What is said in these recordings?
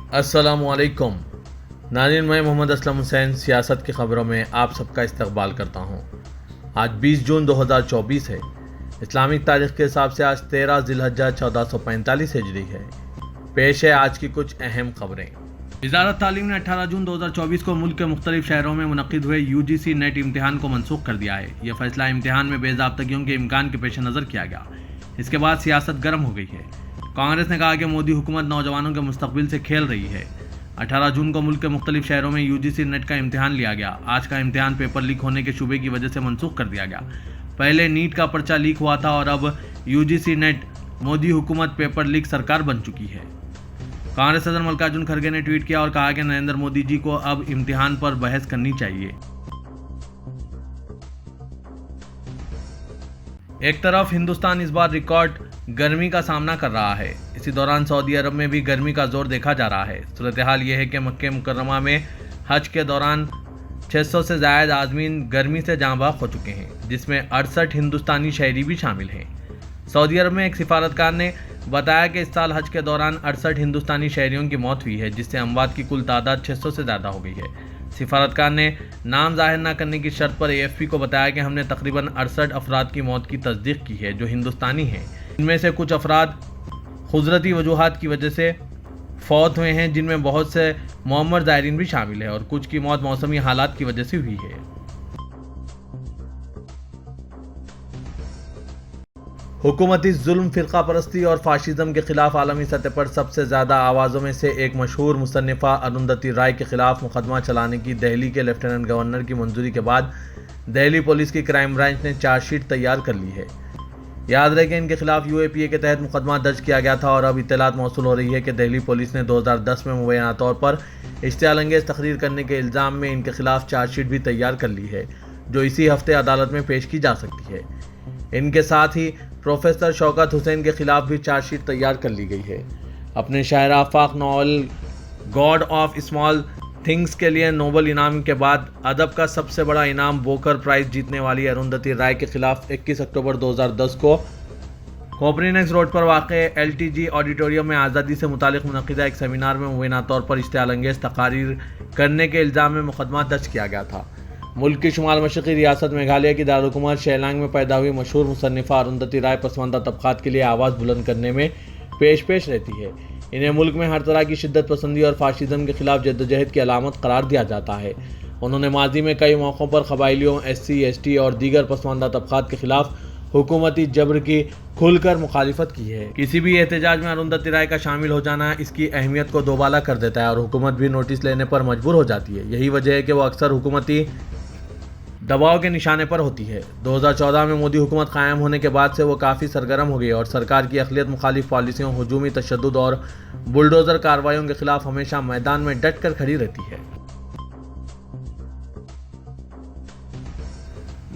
अस्सलामुअलैकुम नाज़रीन, मैं मोहम्मद असलम हुसैन सियासत की ख़बरों में आप सबका इस्तकबाल करता हूँ। आज 20 जून 2024 है। इस्लामिक तारीख़ के हिसाब से आज 13 ज़िलहज्जा 1445 हिजरी है। पेश है आज की कुछ अहम खबरें। वज़ारत तालीम ने 18 जून 2024 को मुल्क के मुख्तलिफ शहरों में मुनक़िद हुए UGC नेट इम्तिहान को मनसूख कर दिया है। यह फैसला इम्तिहान में बेज़ाब्तगियों के इम्कान के पेश नज़र किया गया। इसके बाद सियासत गर्म हो गई है। कांग्रेस ने कहा कि मोदी हुकूमत नौजवानों के मुस्तकबिल से खेल रही है। 18 जून को मुल्क के मुख्तलिफ शहरों में UGC नेट का इम्तिहान लिया गया। आज का इम्तिहान पेपर लीक होने के शुबे की वजह से मनसूख कर दिया गया। पहले नीट का पर्चा लीक हुआ था और अब UGC नेट। मोदी हुकूमत पेपर लीक सरकार बन चुकी है। कांग्रेस सदर मल्लिकार्जुन खड़गे ने ट्वीट किया और कहा कि नरेंद्र मोदी जी को अब इम्तिहान पर बहस करनी चाहिए। एक तरफ हिंदुस्तान इस बार रिकॉर्ड गर्मी का सामना कर रहा है, इसी दौरान सऊदी अरब में भी गर्मी का जोर देखा जा रहा है। सूरत हाल ये है कि मक्के मुकर्रमा में हज के दौरान 600 से ज़ायद आज़मीन गर्मी से जाँ बहक हो चुके हैं, जिसमें 68 हिंदुस्तानी शहरी भी शामिल हैं। सऊदी अरब में एक सिफारतकार ने बताया कि इस साल हज के दौरान 68 हिंदुस्तानी शहरियों की मौत हुई है, जिससे अमवात की कुल तादाद 600 से ज़्यादा हो गई है। सिफारतकार ने नाम जाहिर न करने की शर्त पर AFP को बताया कि हमने तकरीबन 68 अफराद की मौत की तस्दीक की है जो हिंदुस्तानी हैं। इनमें से कुछ अफराद खुदरती वजूहात की वजह से फौत हुए हैं, जिनमें बहुत से मुअम्मर ज़ायरीन भी शामिल है और कुछ की मौत मौसमी हालात की वजह से हुई है। हुकूमती जुल्म, फ़िरका परस्ती और फाशिज़म के ख़िलाफ़ आलमी सतह पर सबसे ज़्यादा आवाज़ों में से एक मशहूर मुसन्निफ़ा अरुंधति राय के ख़िलाफ़ मुकदमा चलाने की दिल्ली के लेफ्टिनेंट गवर्नर की मंजूरी के बाद दिल्ली पुलिस की क्राइम ब्रांच ने चार्जशीट तैयार कर ली है। याद रहे कि इनके खिलाफ UAPA के तहत मुकदमा दर्ज किया गया था और अब इत्तलात मौसूल हो रही है कि दिल्ली पुलिस ने 2010 में मुबैना तौर पर इश्तियाल तकरीर करने के इल्ज़ाम में इनके खिलाफ चार्जशीट भी तैयार कर ली है, जो इसी हफ्ते अदालत में पेश की जा सकती है। इनके साथ ही प्रोफेसर शौकत हुसैन के खिलाफ भी चार्जशीट तैयार कर ली गई है। अपने शायर आफाक novel God of Small Things के लिए नोबल इनाम के बाद अदब का सबसे बड़ा इनाम बोकर प्राइज जीतने वाली अरुंधति राय के खिलाफ 21 अक्टूबर 2010 को कोपरनिकस रोड पर वाक़े LTG ऑडिटोरियम में आज़ादी से मुतालिक मुनक़िदा एक सेमिनार में मुबैना तौर पर इश्तियाल तकारीर करने के इल्ज़ाम में मुकदमा दर्ज किया गया था। मुल्क की शुमाल मशरक़ी रियासत मेघालय की दारुलकुमार शिलांग में पैदा हुई मशहूर मुसन्निफ़ा अरुंधति राय पसमानदा तबक़ात के लिए आवाज़ बुलंद करने में पेश रहती है। इन्हें मुल्क में हर तरह की शिद्दत पसंदी और फाशिज़म के खिलाफ जद्दोजहद की अलामत करार दिया जाता है। उन्होंने माजी में कई मौक़ों पर क़बाइलियों, SC, ST और दीगर पसमानदा तबक़ात के खिलाफ हुकूमती जबर की खुलकर मुखालिफत की है। किसी भी एहतजाज में अरुंधति राय का शामिल हो जाना इसकी अहमियत को दोबाला कर देता है और हुकूमत भी नोटिस लेने पर मजबूर हो जाती है। यही वजह है कि वो अक्सर हुकूमती दबाव के निशाने पर होती है। 2014 में मोदी हुकूमत कायम होने के बाद से वो काफ़ी सरगर्म हो गई और सरकार की अक़लियत मुखालिफ पॉलिसियों, हुजूमी तशद्दुद और बुलडोज़र कार्रवाइयों के खिलाफ हमेशा मैदान में डट कर खड़ी रहती है।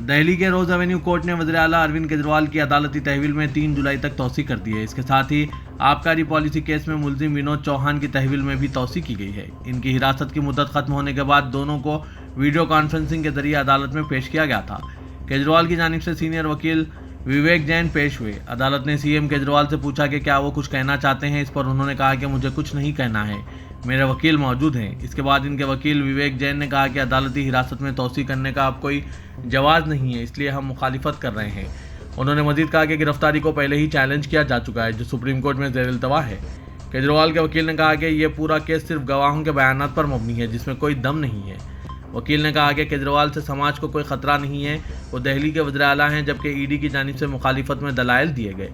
दिल्ली के रोज़ एवेन्यू कोर्ट ने वज़ीर आला अरविंद केजरीवाल की अदालती तहवील में 3 जुलाई तक तौसीक़ कर दी है। इसके साथ ही आबकारी पॉलिसी केस में मुलजिम विनोद चौहान की तहवील में भी तौसीक़ की गई है। इनकी हिरासत की मुद्दत खत्म होने के बाद दोनों को वीडियो कॉन्फ्रेंसिंग के जरिए अदालत में पेश किया गया था। केजरीवाल की जानिब से सीनियर वकील विवेक जैन पेश हुए। अदालत ने CM केजरीवाल से पूछा कि क्या वो कुछ कहना चाहते हैं। इस पर उन्होंने कहा कि मुझे कुछ नहीं कहना है, मेरे वकील मौजूद हैं। इसके बाद इनके वकील विवेक जैन ने कहा कि अदालती हिरासत में तौसीक़ करने का अब कोई जवाज़ नहीं है, इसलिए हम मुखालिफत कर रहे हैं। उन्होंने मजीद कहा कि गिरफ्तारी को पहले ही चैलेंज किया जा चुका है, जो सुप्रीम कोर्ट में ज़ेर-इल्तवा है। केजरीवाल के वकील ने कहा कि यह पूरा केस सिर्फ गवाहों के बयानात पर मबनी है, जिसमें कोई दम नहीं है। वकील ने कहा कि केजरीवाल से समाज को कोई ख़तरा नहीं है, वो दिल्ली के वज़ीर आला हैं, जबकि ED की जानिब से मुखालिफत में दलाइल दिए गए।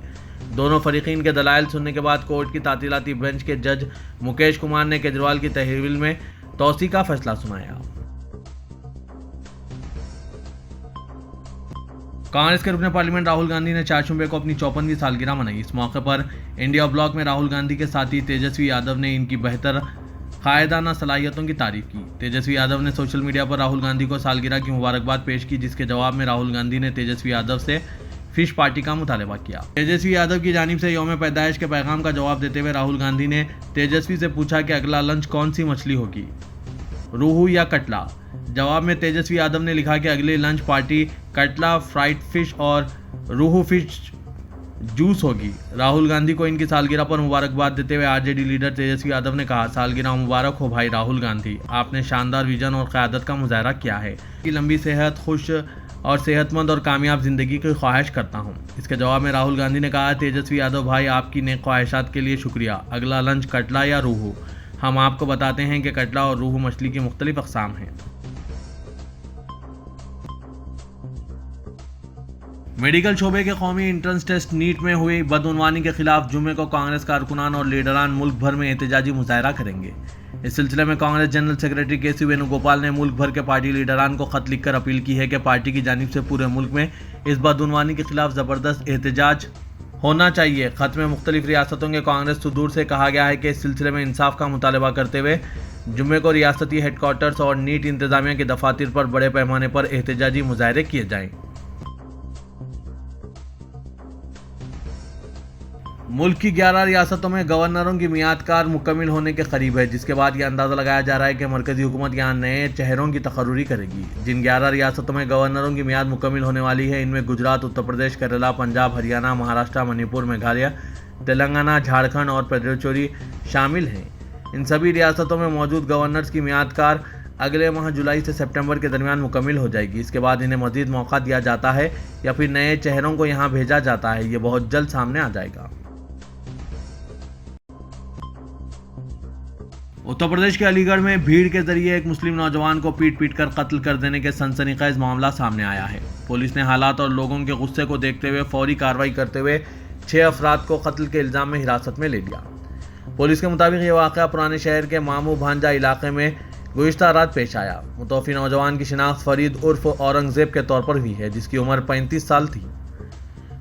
दोनों फरीकीन के दलाइल सुनने के बाद कोर्ट की तातीलाती बेंच के जज मुकेश कुमार ने केजरीवाल की तहवील में तौसीक़ का फैसला सुनाया। कांग्रेस के रुकने पार्लियामेंट राहुल गांधी ने 4 शुबे को अपनी 54वीं सालगिरह मनाई। इस मौके पर इंडिया ब्लॉक में राहुल गांधी के साथी तेजस्वी यादव ने इनकी बेहतर कायदाना सलाहियतों की तारीफ की। तेजस्वी यादव ने सोशल मीडिया पर राहुल गांधी को सालगिरह की मुबारकबाद पेश की, जिसके जवाब में राहुल गांधी ने तेजस्वी यादव से फिश पार्टी का मुतालबा किया। तेजस्वी यादव की जानिब से यौम पैदाइश के पैगाम का जवाब देते हुए राहुल गांधी ने तेजस्वी से पूछा कि अगला लंच कौन सी मछली होगी, रूहू या कटला। जवाब में तेजस्वी यादव ने लिखा कि अगली लंच पार्टी कटला, फ्राइड फिश और रूहू फिश जूस होगी। राहुल गांधी को इनकी सालगिरह पर मुबारकबाद देते हुए आरजेडी लीडर तेजस्वी यादव ने कहा, सालगिरह मुबारक हो भाई राहुल गांधी, आपने शानदार विजन और क़यादत का मुजाहरा किया है कि लंबी सेहत, खुश और सेहतमंद और कामयाब जिंदगी की ख्वाहिश करता हूं। इसके जवाब में राहुल गांधी ने कहा, तेजस्वी यादव भाई आपकी नेक ख्वाहिशात के लिए शुक्रिया। अगला लंच कटला या रूहू? हम आपको बताते हैं कि कटला और रूहू मछली की मुख्तलिफ अक़साम हैं। मेडिकल शोबे के कौमी एंट्रेंस टेस्ट नीट में हुई बदउनवानी के खिलाफ जुम्मे को कांग्रेस कारकुनान और लीडरान मुल्क भर में एहतजाजी मुजाहरा करेंगे। इस सिलसिले में Congress general secretary KC. Venugopal ने मुल्क भर के पार्टी लीडरान को खत लिखकर अपील की है कि पार्टी की जानिब से पूरे मुल्क में इस बदउनवानी के खिलाफ ज़बरदस्त एहतजाज होना चाहिए। खत में मुख्तलिफ रियासतों के कांग्रेस सुदूर से कहा गया है कि इस सिलसिले में इंसाफ का मुतालबा करते हुए जुम्मे को रियासती हेडक्वार्टर्स और नीट इंतजामिया के दफातर पर बड़े पैमाने पर एहतजाजी मुजाहरे किए जाएँ। मुल्क की 11 रियासतों में गवर्नरों की मियाद कार मुकम्मल होने के करीब है, जिसके बाद यह अंदाज़ा लगाया जा रहा है कि मरकजी हुकूमत यहाँ नए चेहरों की तकर्रुरी करेगी। जिन 11 रियासतों में गवर्नरों की मियाद मुकम्मल होने वाली है, इनमें गुजरात, उत्तर प्रदेश, केरला, पंजाब, हरियाणा, महाराष्ट्र, मणिपुर, मेघालय, तेलंगाना, झारखंड और पुडुचेरी शामिल हैं। इन सभी रियासतों में मौजूद गवर्नर्स की मियाद कार अगले माह जुलाई से सितंबर के दरमियान मुकम्मल हो जाएगी। इसके बाद इन्हें मजीद मौका दिया जाता है या फिर नए चेहरों को यहाँ भेजा जाता है, ये बहुत जल्द सामने आ जाएगा। उत्तर प्रदेश के अलीगढ़ में भीड़ के जरिए एक मुस्लिम नौजवान को पीट कर कत्ल कर देने के सनसनीखेज मामला सामने आया है। पुलिस ने हालात और लोगों के गुस्से को देखते हुए फौरी कार्रवाई करते हुए 6 अफराद को कत्ल के इल्जाम में हिरासत में ले लिया। पुलिस के मुताबिक ये वाक़या पुराने शहर के मामू भांजा इलाके में गुज़िश्ता रात पेश आया। मुतवफ़्फ़ी नौजवान की शिनाख्त फरीद उर्फ औरंगज़ेब के तौर पर हुई है, जिसकी उम्र 35 साल थी।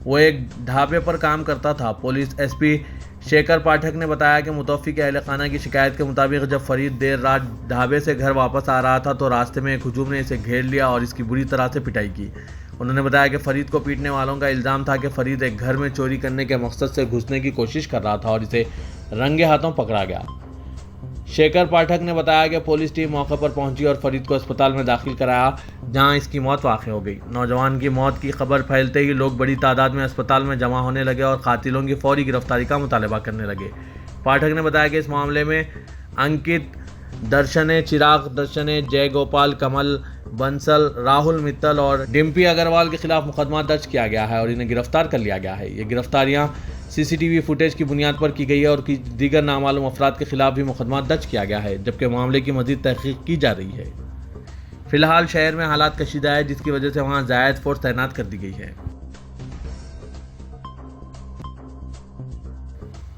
वो एक ढाबे पर काम करता था। पुलिस एसपी शेखर पाठक ने बताया कि मुतवफ़्फ़ी के अहल खाना की शिकायत के मुताबिक जब फरीद देर रात ढाबे से घर वापस आ रहा था तो रास्ते में एक हुजूम ने इसे घेर लिया और इसकी बुरी तरह से पिटाई की। उन्होंने बताया कि फरीद को पीटने वालों का इल्ज़ाम था कि फरीद एक घर में चोरी करने के मकसद से घुसने की कोशिश कर रहा था और इसे रंगे हाथों पकड़ा गया। शेखर पाठक ने बताया कि पुलिस टीम मौके पर पहुंची और फरीद को अस्पताल में दाखिल कराया, जहां इसकी मौत वाक़ई हो गई। नौजवान की मौत की खबर फैलते ही लोग बड़ी तादाद में अस्पताल में जमा होने लगे और कातिलों की फौरी गिरफ्तारी का मुतालबा करने लगे। पाठक ने बताया कि इस मामले में अंकित दर्शने, चिराग दर्शने, जय गोपाल, कमल बंसल, राहुल मित्तल और डिम्पी अग्रवाल के खिलाफ मुकदमा दर्ज किया गया है और इन्हें गिरफ्तार कर लिया गया है। ये गिरफ्तारियां सीसीटीवी फुटेज की बुनियाद पर की गई है और दीगर नामालूम अफराद के खिलाफ भी मुकदमा दर्ज किया गया है, जबकि मामले की मजीद तहकीक की जा रही है। फिलहाल शहर में हालात कशीदा है, जिसकी वजह से वहां ज़ायद फोर्स तैनात कर दी गई है।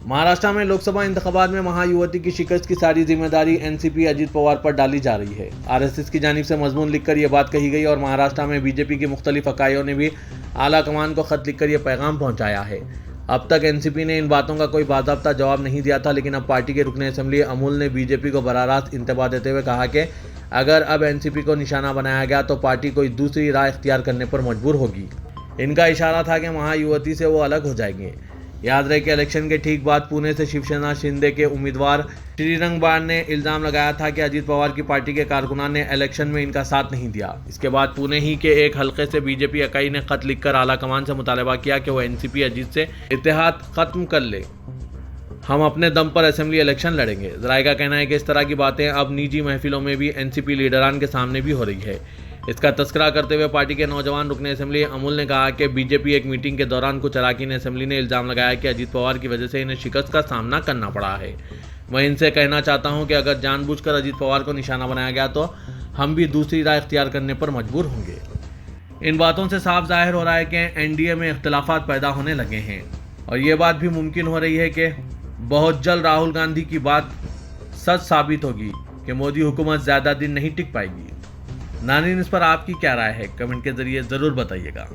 महाराष्ट्र में लोकसभा इंतखाबात में महायुति की शिकस्त की सारी जिम्मेदारी एनसीपी अजीत पवार पर डाली जा रही है। आरएसएस की जानिब से मजमून लिखकर यह बात कही गई और महाराष्ट्र में बीजेपी की मुख्तलिफ इकाइयों ने भी आला कमान को खत लिखकर यह पैगाम पहुंचाया है। अब तक एनसीपी ने इन बातों का कोई बाज़ाब्ता जवाब नहीं दिया था, लेकिन अब पार्टी के रुकने असेंबली अमूल ने बीजेपी को बराह रास्त इंतबाह देते हुए कहा कि अगर अब एनसीपी को निशाना बनाया गया तो पार्टी कोई दूसरी राह इख्तियार करने पर मजबूर होगी। इनका इशारा था कि महायुति से वो अलग हो जाएंगे। याद रहे कि इलेक्शन के ठीक बाद पुणे से शिवसेना शिंदे के उम्मीदवार श्रीरंग बाण ने इल्ज़ाम लगाया था कि अजीत पवार की पार्टी के कारकुनान ने इलेक्शन में इनका साथ नहीं दिया। इसके बाद पुणे ही के एक हलके से बीजेपी इकाई ने खत लिखकर आला कमान से मुतालबा किया कि वो एनसीपी अजीत से इत्तेहाद खत्म कर ले, हम अपने दम पर असेंबली इलेक्शन लड़ेंगे। जराये का कहना है कि इस तरह की बातें अब निजी महफिलों में भी एनसीपी लीडरान के सामने भी हो रही है। इसका तस्करा करते हुए पार्टी के नौजवान रुकने असेंबली अमूल ने कहा कि बीजेपी एक मीटिंग के दौरान कुछ अरकान असेंबली ने इल्ज़ाम लगाया कि अजीत पवार की वजह से इन्हें शिकस्त का सामना करना पड़ा है। मैं इनसे कहना चाहता हूं कि अगर जानबूझकर अजीत पवार को निशाना बनाया गया तो हम भी दूसरी राह इख्तियार करने पर मजबूर होंगे। इन बातों से साफ जाहिर हो रहा है कि एनडीए में इख्तिलाफात पैदा होने लगे हैं और ये बात भी मुमकिन हो रही है कि बहुत जल्द राहुल गांधी की बात सच साबित होगी कि मोदी हुकूमत ज़्यादा दिन नहीं टिक पाएगी। नाज़रीन, इस पर आपकी क्या राय है, कमेंट के जरिए ज़रूर बताइएगा।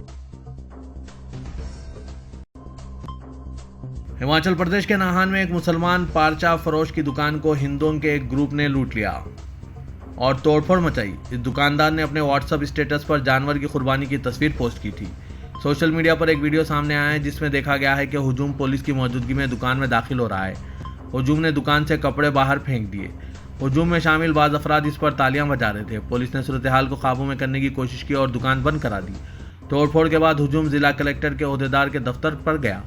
हिमाचल प्रदेश के नाहन में एक मुसलमान पारचा फरोश की दुकान को हिंदुओं के एक ग्रुप ने लूट लिया और तोड़फोड़ मचाई। इस दुकानदार ने अपने व्हाट्सएप स्टेटस पर जानवर की कुर्बानी की तस्वीर पोस्ट की थी। सोशल मीडिया पर एक वीडियो सामने आया है जिसमें देखा गया है कि हुजूम पुलिस की मौजूदगी में दुकान में दाखिल हो रहा है। हुजूम ने दुकान से कपड़े बाहर फेंक दिए। हुजूम में शामिल बाज़ अफराद इस पर तालियां बजा रहे थे। पुलिस ने सूरत हाल को काबू में करने की कोशिश की और दुकान बंद करा दी। तोड़फोड़ के बाद हुजूम जिला कलेक्टर के ओहदेदार के दफ्तर पर गया।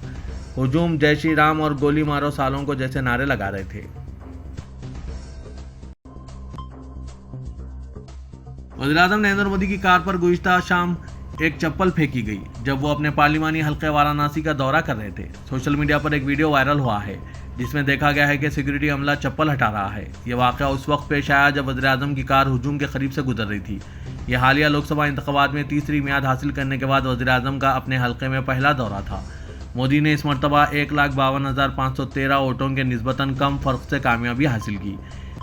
हुजूम जय श्री राम और गोली मारो सालों को जैसे नारे लगा रहे थे। वज़ीर-ए-आज़म नरेंद्र मोदी की कार पर गुज़िश्ता शाम एक चप्पल फेंकी गई जब वो अपने पार्लिमानी हल्के वाराणसी का दौरा कर रहे थे। सोशल मीडिया पर एक वीडियो वायरल हुआ है जिसमें देखा गया है कि सिक्योरिटी अमला चप्पल हटा रहा है। ये वाक़या उस वक्त पेश आया जब वज़ीर-ए-आज़म की कार हुजूम के करीब से गुजर रही थी। यह हालिया लोकसभा इंतखाबात में तीसरी मियाद हासिल करने के बाद वज़ीर-ए-आज़म का अपने हल्के में पहला दौरा था। मोदी ने इस मरतबा 1,52,513 वोटों के निस्बतन कम फ़र्क से कामयाबी हासिल की।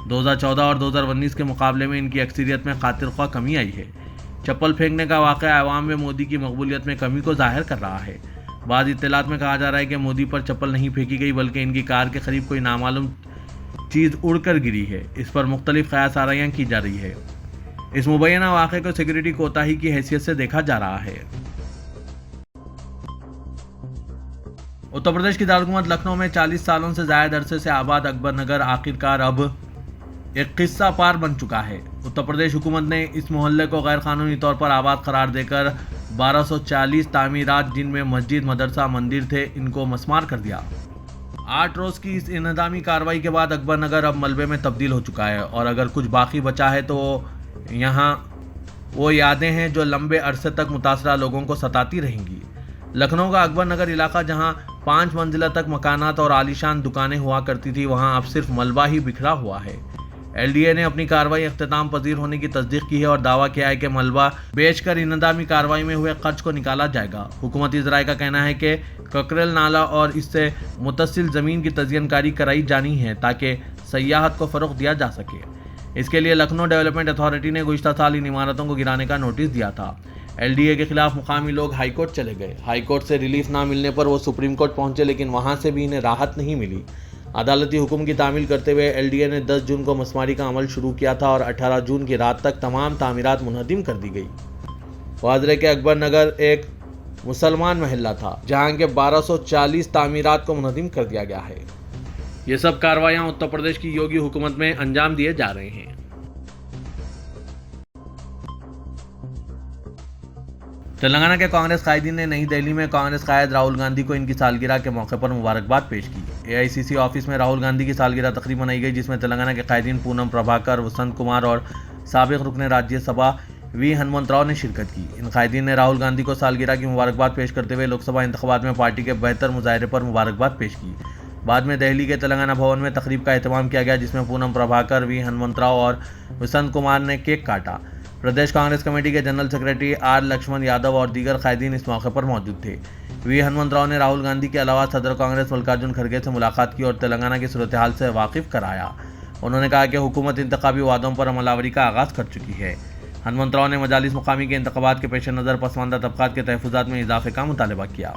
2014 और 2019 के मुकाबले में इनकी अक्सरियत में खातिर ख्वाह कमी आई है। चप्पल फेंकने का वाक़या अवाम में मोदी की मकबूलियत में कमी को जाहिर कर रहा है। बाद इत्तलात में कहा जा रहा है कि मोदी पर चप्पल नहीं फेंकी गई बल्कि इनकी कार के करीब कोई नामालूम चीज़ उड़कर गिरी है। इस पर मुख्तलिफ क़यास आराइयाँ की जा रही है। इस मुबैना वाक़े को सिक्योरिटी कोताही की हैसियत से देखा जा रहा है। उत्तर प्रदेश की दारकूमत लखनऊ में 40 सालों से ज़ायद अरसे से आबाद अकबर नगर आखिरकार अब एक किस्सा पार बन चुका है। उत्तर प्रदेश हुकूमत ने इस मोहल्ले को गैर कानूनी तौर पर आबाद करार देकर 1240 तामीरात जिनमें मस्जिद, मदरसा, मंदिर थे, इनको मस्मार कर दिया। 8 रोज़ की इस इंहदामी कार्रवाई के बाद अकबर नगर अब मलबे में तब्दील हो चुका है और अगर कुछ बाकी बचा है तो यहाँ वो यादें हैं जो लंबे अरसे तक मुतासरा लोगों को सताती रहेंगी। लखनऊ का अकबर नगर इलाका जहाँ 5 मंजिला तक मकानात और आलीशान दुकानें हुआ करती थी, वहाँ अब सिर्फ मलबा ही बिखरा हुआ है। LDA ने अपनी कार्रवाई अख्तिताम पजीर होने की तस्दीक की है और दावा किया है कि मलबा बेचकर इंहदामी कार्रवाई में हुए खर्च को निकाला जाएगा। हुकूमती ज़राए का कहना है कि ककरेल नाला और इससे मुतसिल ज़मीन की तज़यनकारी कराई जानी है ताकि सयाहत को फ़रोग़ दिया जा सके। इसके लिए लखनऊ डेवलपमेंट अथॉरिटी ने गुज़िश्ता साल इन इमारतों को गिराने का नोटिस दिया था। LDA के खिलाफ मुकामी लोग हाईकोर्ट चले गए। हाईकोर्ट से रिलीफ ना मिलने पर वो सुप्रीम कोर्ट पहुंचे, लेकिन वहां से भी इन्हें राहत नहीं मिली। अदालती हुक्म की तामील करते हुए LDA ने 10 जून को मसमारी का अमल शुरू किया था और 18 जून की रात तक तमाम तामीरात मुनहदिम कर दी गई। वाजरे के अकबर नगर एक मुसलमान महल्ला था जहाँ के 1240 तामीरात को मुनहदिम कर दिया गया है। ये सब कार्रवाइयाँ उत्तर प्रदेश की योगी हुकूमत में अंजाम दिए जा रहे हैं। तेलंगाना के कांग्रेस कायदीन ने नई दिल्ली में कांग्रेस कायद राहुल गांधी को इनकी सालगिरह के मौके पर मुबारकबाद पेश की। AICC ऑफिस में राहुल गांधी की सालगिरह तकरीब मनाई गई जिसमें तेलंगाना के कायदीन पूनम प्रभाकर, वसंत कुमार और साबिक रुकने राज्यसभा V हनुमंतराव ने शिरकत की। इन कायदीन ने राहुल गांधी को सालगिरह की मुबारकबाद पेश करते हुए लोकसभा इंतखाबात में पार्टी के बेहतर मुजाहरे पर मुबारकबाद पेश की। बाद में दिल्ली के तेलंगाना भवन में तकरीब का एहतमाम किया गया जिसमें पूनम प्रभाकर, V हनुमंतराव और वसंत कुमार ने केक काटा। प्रदेश कांग्रेस कमेटी के general secretary R Lakshman Yadav और दीगर कायदीन इस मौके पर मौजूद थे। V हनुमंतराव ने राहुल गांधी के अलावा सदर कांग्रेस मल्लिकार्जुन खड़गे से मुलाकात की और तेलंगाना की सूरत हाल से वाकिफ कराया। उन्होंने कहा कि हुकूमत इंतखाबी वादों पर अमलावरी का आगाज़ कर चुकी है। हनुमंतराव ने मजालिस मुकामी के इंतखाबात के पेश नज़र पसमानदा तबकात के तहफ़्फ़ुज़ात में इजाफे का मुतालबा किया।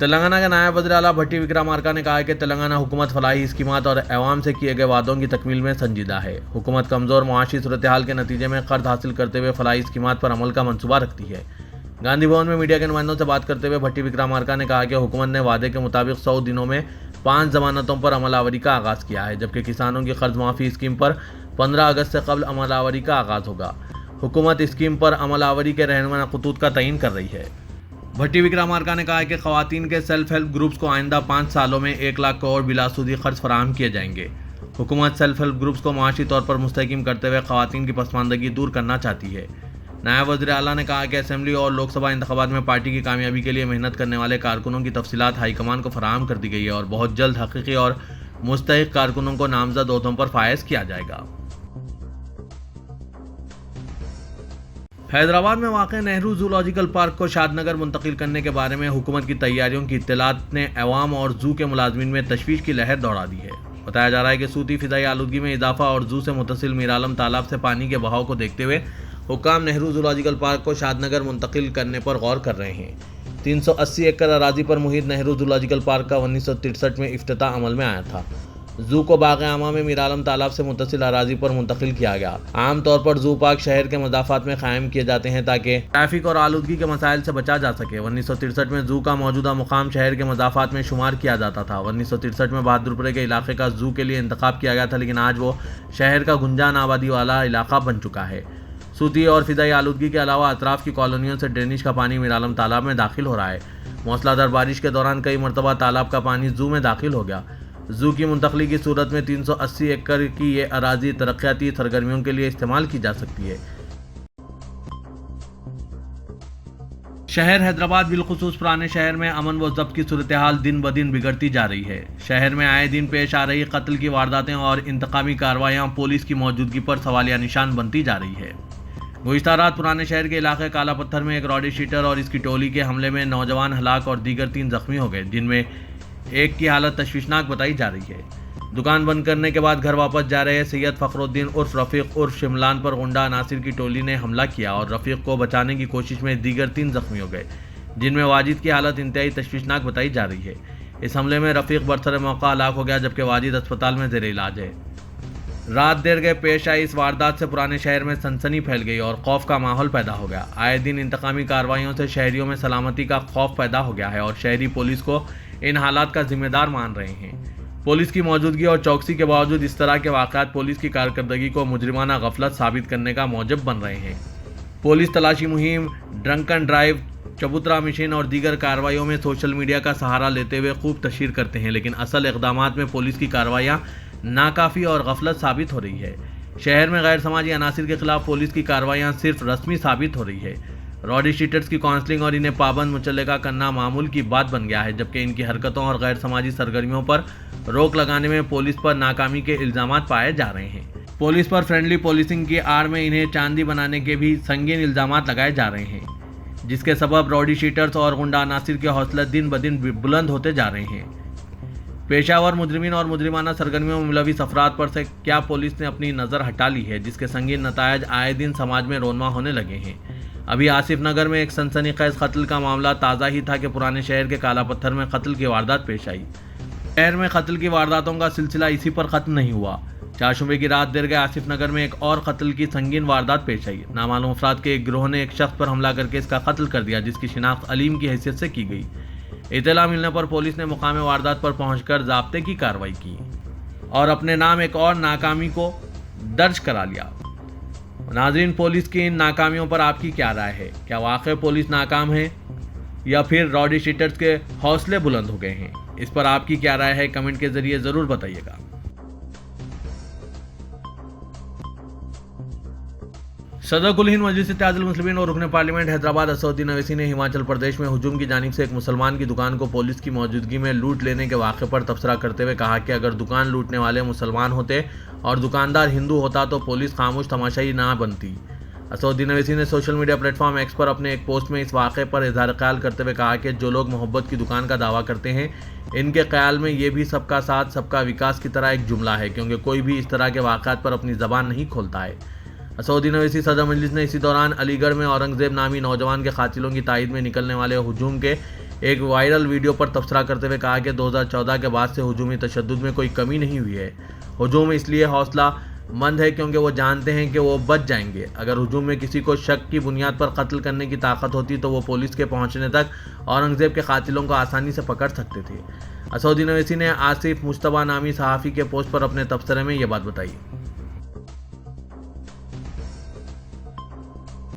तेलंगाना के नायब वज़ीर आला भट्टी विक्रमार्का ने कहा है कि तेलंगाना हुकूमत फलाही स्कीमात और अवाम से किए गए वादों की तकमील में संजीदा है। हुकूमत कमज़ोर मुआशी सूरत हाल के नतीजे में कर्ज हासिल करते हुए फलाही स्कीमात पर अमल का मंसूबा रखती है। गांधी भवन में मीडिया के नुमाइंदों से बात करते हुए भट्टी विक्रमार्का ने कहा कि हुकूमत ने वादे के मुताबिक 100 दिनों में 5 जमानतों पर अमलावरी का आगाज़ किया है, जबकि किसानों की कर्ज माफ़ी स्कीम पर 15 अगस्त से कबल अमलावरी का आगाज़ होगा। हुकूमत स्कीम पर अमलावरी के रहनुमा खतूत का तयन कर रही है। भट्टी विक्रमार्का ने कहा है कि ख़वातीन के सेल्फ हेल्प ग्रुप्स को आइंदा 5 सालों में 1 लाख करोड़ बिलासूदी खर्च फराहम किए जाएंगे। हुकूमत सेल्फ हेल्प ग्रुप्स को माशी तौर पर मुस्तहकम करते हुए ख़वातीन की पसमानदगी दूर करना चाहती है। नायब वज़ीर आला ने कहा कि असेंबली और लोकसभा इंतखाबात में पार्टी की कामयाबी के लिए मेहनत करने वाले कारकुनों की तफसीलात हाईकमान को फराहम कर दी गई है और बहुत जल्द हकीकी और मुस्तहिक कारकुनों को नामजद ओहदों पर फायज किया जाएगा। हैदराबाद में वाक़ नेहरू जूलॉजिकल पार्क को शादनगर मुंतकिल करने के बारे में हुकूमत की तैयारियों की इत्तलात ने अवाम और जू के मुलाजमीन में तशवीश की लहर दौड़ा दी है। बताया जा रहा है कि सूती फ़िज़ाई आलूदगी में इजाफा और जू से मुतसिल मीरालम तालाब से पानी के बहाव को देखते हुए हुक्काम नेहरू जूलॉजिकल पार्क को शादनगर मुंतकिल करने पर गौर कर रहे हैं। 380 एकड़ अराजी पर मुहित नेहरू जूलॉजिकल पार्क का 1963 में इफ्तिताह अमल में आया था। जू को बाग़ आमा में मीरालम तालाब से मुतसिल अराजी पर मुंतकिल किया गया। आम तौर पर जू पार्क शहर के मज़ाफ़ात में कायम किए जाते हैं ताकि ट्रैफिक और आलूदगी के मसाइल से बचा जा सके। 1963 में जू का मौजूदा मुकाम शहर के मज़ाफ़ात में शुमार किया जाता था। 1963 में बहादुरपुरे के इलाके का जू के लिए इंतखाब किया गया था, लेकिन आज वो शहर का गुंजान आबादी वाला इलाका बन चुका है। सूती और फिजाई आलूदगी के अलावा अतराफ की कॉलोनियों से ड्रेनेज का पानी मीरालम तालाब में दाखिल हो रहा है। मूसलाधार बारिश के दौरान कई मरतबा तालाब का पानी जू में दाखिल हो गया। जू की मुंतकली की सूरत में 380 एकड़ की ये अराजी तरक्याती सरगर्मियों के लिए इस्तेमाल की जा सकती है। शहर हैदराबाद बिलखुसूस पुराने शहर में अमन व जब्त की सूरत हाल दिन ब दिन बिगड़ती जा रही है। शहर में आए दिन पेश आ रही कत्ल की वारदातें और इंतकामी कार्रवाइयाँ पुलिस की मौजूदगी पर सवालिया निशान बनती जा रही है। गुज़िश्ता रात पुराने शहर के इलाके काला पत्थर में एक रॉडी शीटर और इसकी टोली के हमले में नौजवान हलाक और दीगर 3 जख्मी हो गए, जिनमें एक की हालत तशवीशनाक बताई जा रही है। दुकान बंद करने के बाद घर वापस जा रहे सैयद फखरुद्दीन उर्फ रफ़ीक उर्फ शिमलान पर गुंडा अनासिर की टोली ने हमला किया और रफ़ीक को बचाने की कोशिश में दीगर 3 जख्मी हो गए, जिनमें वाजिद की हालत इंतहाई तशवीशनाक बताई जा रही है। इस हमले में रफ़ीक बरसर मौका हलाक हो गया, जबकि वाजिद अस्पताल में ज़ेर इलाज है। रात देर गए पेश आई इस वारदात से पुराने शहर में सनसनी फैल गई और खौफ का माहौल पैदा हो गया। आए दिन इंतकामी कार्रवाइयों से शहरियों में सलामती का खौफ पैदा हो गया है और शहरी पुलिस को इन हालात का जिम्मेदार मान रहे हैं। पुलिस की मौजूदगी और चौकसी के बावजूद इस तरह के वाक़यात पुलिस की कारकर्दगी को मुजरिमाना गफलत साबित करने का मौजब बन रहे हैं। पुलिस तलाशी मुहिम, ड्रंक एंड ड्राइव, चबूतरा मिशन और दीगर कार्रवाइयों में सोशल मीडिया का सहारा लेते हुए खूब तशहीर करते हैं, लेकिन असल इक़दामात में पुलिस की कार्रवाइयाँ नाकाफ़ी और गफलत साबित हो रही है। शहर में गैर समाजी अनासिर के खिलाफ पुलिस की कार्रवाइयाँ सिर्फ रस्मी साबित हो रही है। रॉडी शीटर्स की काउंसलिंग और इन्हें पाबंद मुचल्लका करना मामूल की बात बन गया है, जबकि इनकी हरकतों और गैर समाजी सरगर्मियों पर रोक लगाने में पुलिस पर नाकामी के इल्ज़ामात पाए जा रहे हैं। पुलिस पर फ्रेंडली पुलिसिंग की आड़ में इन्हें चांदी बनाने के भी संगीन इल्ज़ामात लगाए जा रहे हैं, जिसके सबब रॉडी शीटर्स और गुंडा अनासिर के हौसले दिन ब दिन बुलंद होते जा रहे हैं। पेशावर मुजरिमीन और मुजरिमाना सरगर्मियों में मुलविस अफराद पर से क्या पुलिस ने अपनी नज़र हटा ली है, जिसके संगीन नतायज आए दिन समाज में रोनमा होने लगे हैं। अभी आसिफ नगर में एक सनसनीखेज कत्ल का मामला ताज़ा ही था कि पुराने शहर के काला पत्थर में कत्ल की वारदात पेश आई। शहर में कत्ल की वारदातों का सिलसिला इसी पर ख़त्म नहीं हुआ। 4 शुबे की रात देर गए आसिफ नगर में एक और कत्ल की संगीन वारदात पेश आई। नामालूम अफराद के एक गिरोह ने एक शख्स पर हमला करके इसका कत्ल कर दिया, जिसकी शिनाख्त अलीम की हैसियत से की गई। इत्तला मिलने पर पुलिस ने मुकाम वारदात पर पहुंचकर ज़ाब्ते की कार्रवाई की और अपने नाम एक और नाकामी को दर्ज करा लिया। नाज़रीन, पुलिस की इन नाकामियों पर आपकी क्या राय है? क्या वाकई पुलिस नाकाम है या फिर रॉडी शीटर्स के हौसले बुलंद हो गए हैं? इस पर आपकी क्या राय है? कमेंट के जरिए ज़रूर बताइएगा। सदर कुल हिंद मजलिस इत्तेहादुल मुस्लिमीन और रुकन पार्लियामेंट हैदराबाद असदुद्दीन अवैसी ने हिमाचल प्रदेश में हुजूम की जानिब से एक मुसलमान की दुकान को पुलिस की मौजूदगी में लूट लेने के वाक़े पर तबसरा करते हुए कहा कि अगर दुकान लूटने वाले मुसलमान होते और दुकानदार हिंदू होता तो पुलिस खामोश तमाशाई ना बनती। असदुद्दीन अवैसी ने सोशल मीडिया प्लेटफॉर्म एक्स पर अपने एक पोस्ट में इस वाक़े पर इज़हार ख्याल करते हुए कहा कि जो लोग मोहब्बत की दुकान का दावा करते हैं, इनके ख्याल में ये भी सबका साथ सबका विकास की तरह एक जुमला है, क्योंकि कोई भी इस तरह के वाक़यात पर अपनी ज़बान नहीं खोलता है। असदुद्दीन अवैसी सदर मजलिस ने इसी दौरान अलीगढ़ में औरंगज़ेब नामी नौजवान के कातिलों की तायद में निकलने वाले हुजूम के एक वायरल वीडियो पर तबसरा करते हुए कहा कि 2014 के बाद से हुजूमी तशद्दुद में कोई कमी नहीं हुई है। हुजूम इसलिए हौसला मंद है क्योंकि वो जानते हैं कि वो बच जाएंगे। अगर हुजूम में किसी को शक की बुनियाद पर कत्ल करने की ताकत होती तो वो पुलिस के पहुंचने तक औरंगज़ेब के कातिलों को आसानी से पकड़ सकते थे। असदुद्दीन अवैसी ने आसिफ मुश्तबा नामी सहाफ़ी के पोस्ट पर अपने तबसरे में ये बात बताई।